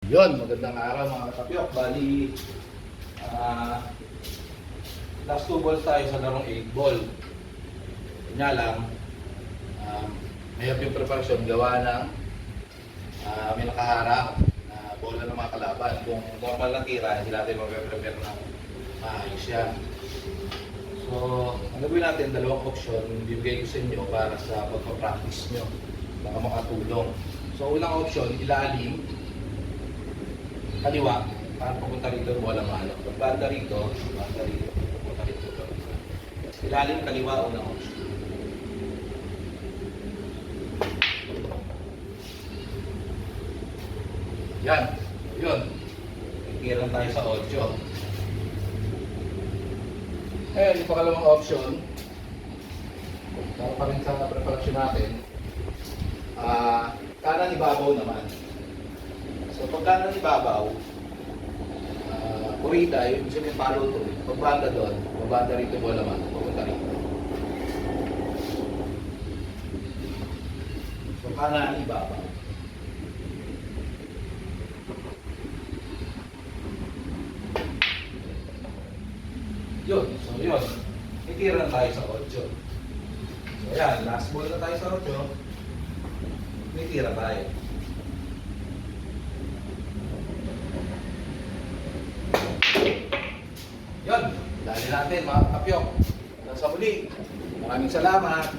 Yon, magandang araw mga katapyok. Bali, last 2 balls tayo sa larong 8 ball. Kanya lang, mayroon yung preparasyon gawa ng may nakaharang na bola ng mga kalaban. Kung normal na tira, hindi natin mag-prepare ng maayos yan. So, ang gagawin natin, dalawang option, bibigay ko sa inyo para sa pagpa-practice nyo. Baka makatulong. So, unang option, ilalim, kaliwa, para papunta rito, bola malo. Pagbanda rito, papunta rito. Ilalim, kaliwa, unang option. Yan, yun. Ikiran tayo sa 8. Ngayon, yung pangalawang option, para pa rin sa preparasyon natin, kanan ibabaw naman. So, pag kanan ibabaw, kurita, yung sabihin palo to. Pagbanda doon, pagbanda rito bola man, papunta rito. So, kanan ibabaw. Yun, so yun. Itira tayo sa 8. So, ayan, last ball na tayo sa 8. Itira tayo. Yun, dali natin mga kapyok. Hanggang sa muli. Maraming salamat.